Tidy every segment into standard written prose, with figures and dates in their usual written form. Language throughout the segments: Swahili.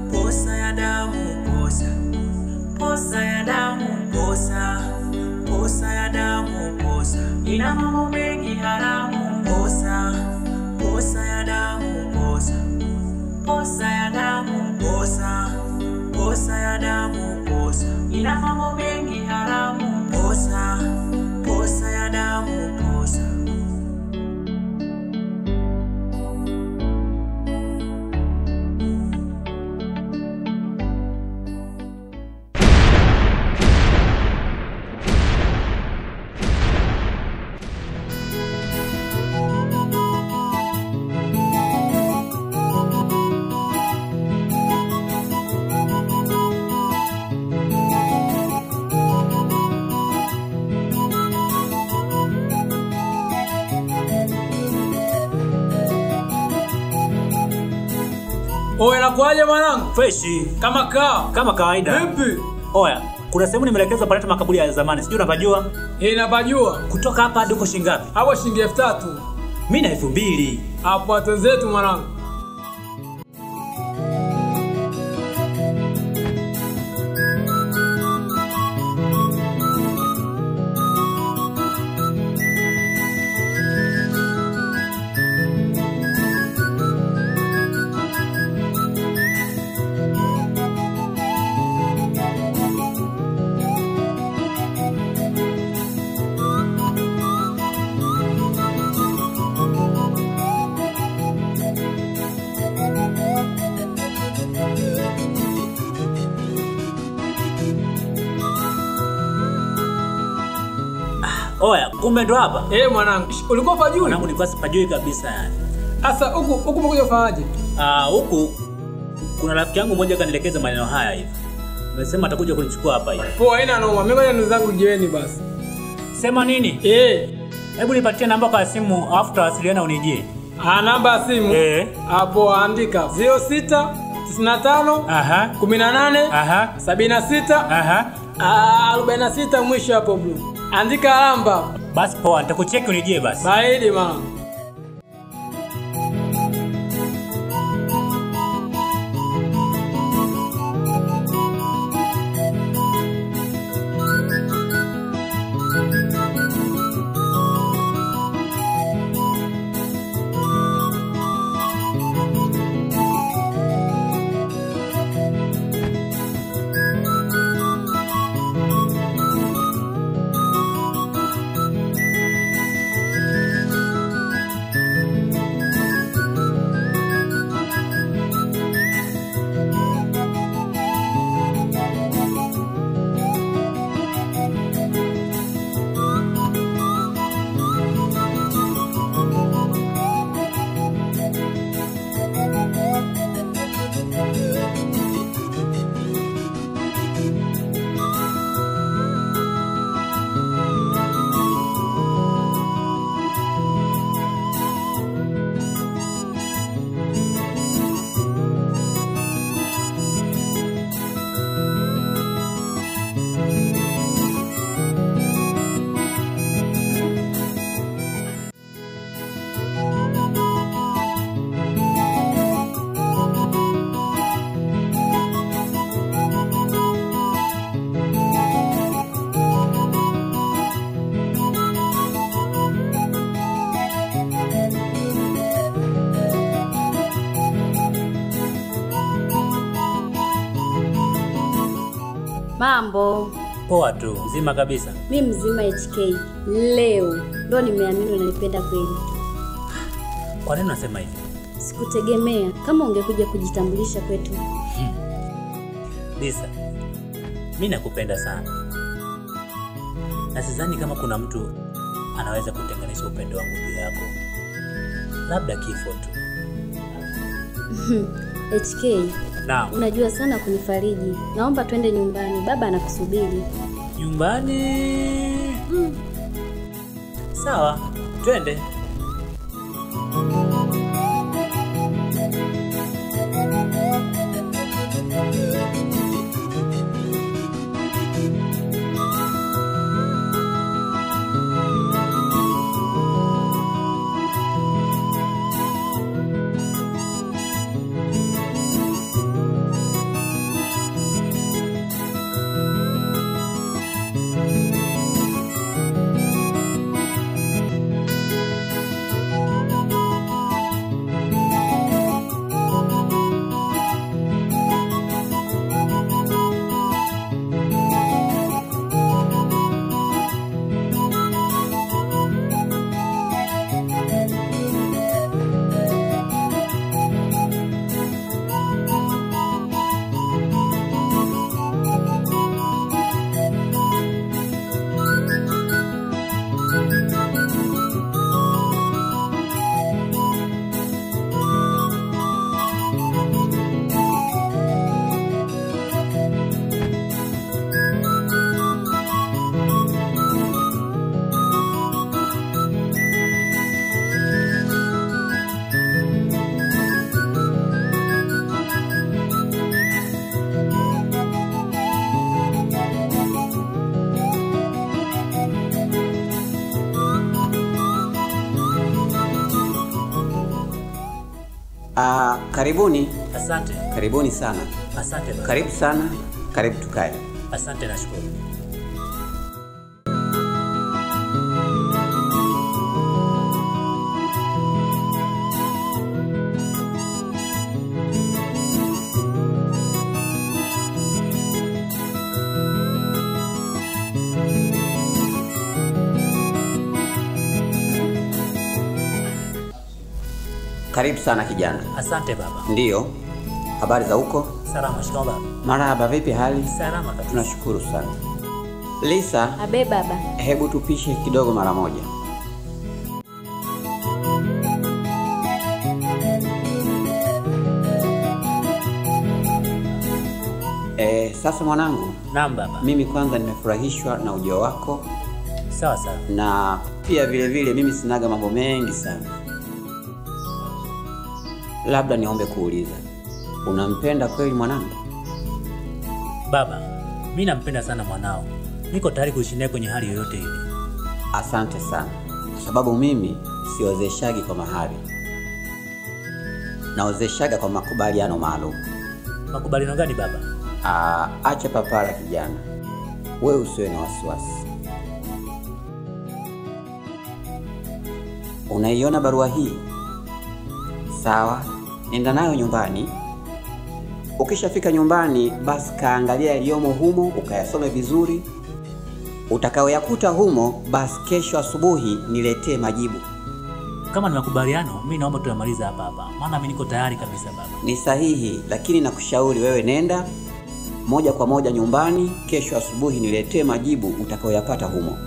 Posa ya damu, posa ya damu, posa ya damu, posa ina mambo mengi haramu. Posa ya damu, posa ya damu, posa ya damu, posa ina mambo mengi haramu. Posa ya damu, posa. Oya, nakuaje mwanangu? Freshi. Kama kawaida. Vipi? Oya, kuna sehemu nimeelekeza paleta makaburi ya zamani. Sijui unapajua? Napajua. Kutoka hapa hadi huko shilingi ngapi? Hapo shilingi 3000. Mimi na 2000. Hapo atenzetu mwanangu. Oya, kumbe ndo hapa? Mwanangu, ulikuwa pajui? Mwanangu nilikuwa sipajui kabisa yani. Sasa huku umekuja ufanyaje? Huku kuna rafiki yangu mmoja kanielekeza maneno haya hivi. Amesema atakuja kunichukua hapa hivi. Poa, haina noma. Mimi ngoja ndugu zangu jiweni basi. Sema nini? Hebu nipatie namba kwa simu afu tawasiliana unijie. Namba ya simu? Hapo andika 06 95 18 76 46 mwisho hapo blue. Andika namba. Basi poa, nitakucheki unijie basi. Baidi mama. Mambo. Poa tu, mzima kabisa. Mimi mzima HK. Leo ndo nimeamini unanipenda kweli. Kwa nini unasema hivi? Sikutegemea kama ungekuja kujitambulisha kwetu. Lisa, mimi nakupenda sana. Na sidhani kama kuna mtu anaweza kutenganisha upendo wangu juu yako. Labda kifo tu. HK. Naam. Unajua sana kunifariji. Naomba twende nyumbani. Baba anakusubiri. Nyumbani? Sawa, twende. Karibuni. Asante. Karibuni sana. Asante baba. Karibu sana. Karibu tukae. Asante, nashukuru. Karibu sana kijana. Asante baba. Ndiyo. Habari za huko? Salama, shikamoo baba. Marahaba, vipi hali? Salama kabisa. Tunashukuru sana. Lisa. Abe baba. Hebu tupishe kidogo mara moja. Sasa mwanangu. Naam baba. Mimi kwanza nimefurahishwa na ujio wako. Sawa sawa. Na pia vile vile mimi sinaga mambo mengi sana. Labda niombe kuuliza. Unampenda kweli mwanangu? Baba, mimi nampenda sana mwanao. Niko tayari kuishi naye kwenye hali yoyote ile. Asante sana. Kwa sababu mimi siozeshagi kwa mahari. Naozeshaga kwa makubaliano maalum. Makubaliano gani baba? Acha papara kijana. Wewe usiwe na wasiwasi. Unaiona barua hii? Sawa, nenda nayo nyumbani. Ukishafika nyumbani, basi kaangalia yaliyomo humo, ukayasome vizuri. Utakayoyakuta humo, basi kesho asubuhi niletee majibu. Kama ni makubaliano, mimi naomba tuyamalize hapa hapa. Maana mimi niko tayari kabisa baba. Ni sahihi, lakini nakushauri wewe nenda moja kwa moja nyumbani, kesho asubuhi niletee majibu utakayoyapata humo.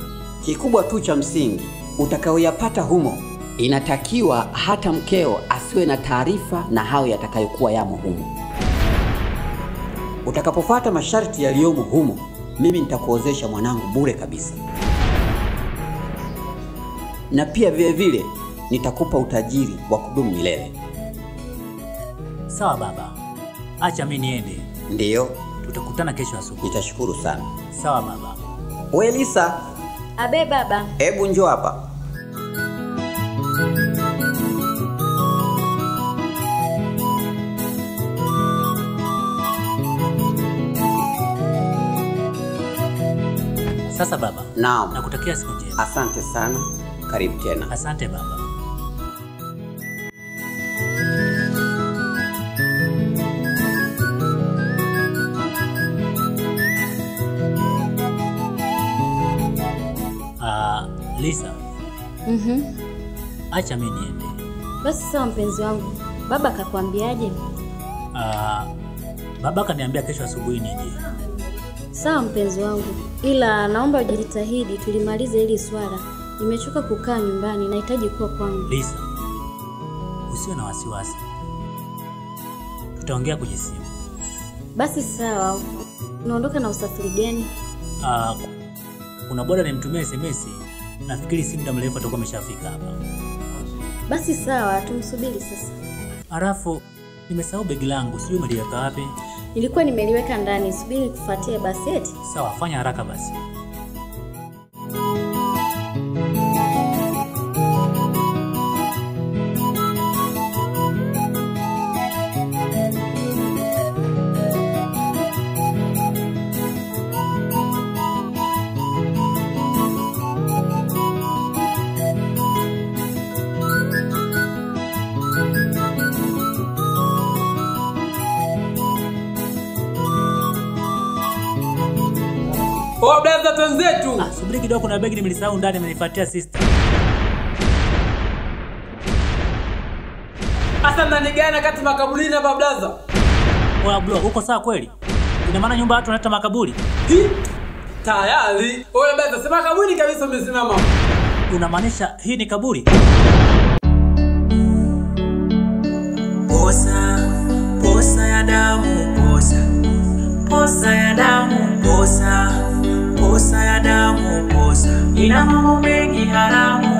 Kikubwa tu cha msingi, utakayoyapata humo inatakiwa hata mkeo asiwe na taarifa na hayo yatakayokuwa yamo humo. Utakapofuata masharti yaliyomo humo, mimi nitakuozesha mwanangu bure kabisa. Na pia vile vile nitakupa utajiri wa kudumu milele. Sawa baba. Acha mimi niende. Ndiyo. Tutakutana kesho asubuhi. Nitashukuru sana. Sawa baba. Wewe Lisa. Abe baba. Hebu njoo hapa. Sasa baba. Naam. Nakutakia siku njema. Asante sana. Karibu tena. Asante baba. Lisa. Acha mimi niende. Basi sawa mpenzi wangu. Baba kakwambiaje? Baba kaniambia kesho asubuhi nije. Sawa mpenzi wangu. Ila naomba ujitahidi tulimalize hili swala. Nimechoka kukaa nyumbani, nahitaji kuwa kwangu. Lisa. Usiwe na wasiwasi. Tutaongea kwenye simu. Basi sawa. Unaondoka na usafiri gani? Kuna boda nimtumia SMS. Nafikiri si muda mrefu atakuwa ameshafika hapa. Basi sawa, tumsubiri sasa. Alafu nimesahau begi langu, sijui umeliweka wapi? Nilikuwa nimeliweka ndani, subiri nikufuatie basi eti. Sawa, fanya haraka basi. Oh, blaza tenzetu. Subiri kidogo, kuna begi nimelisahau ndani, amenifuatia sister. Asa ndani gani kati makaburini hapa blaza? Oya bro, uko sawa kweli? Ina maana nyumba watu wanaleta makaburi? Tayari. Oya blaza, sema kaburi kabisa umesimama. Unamaanisha hii ni kaburi? Posa ya damu, posa ya damu, posa ya damu, ina mambo mengi haramu.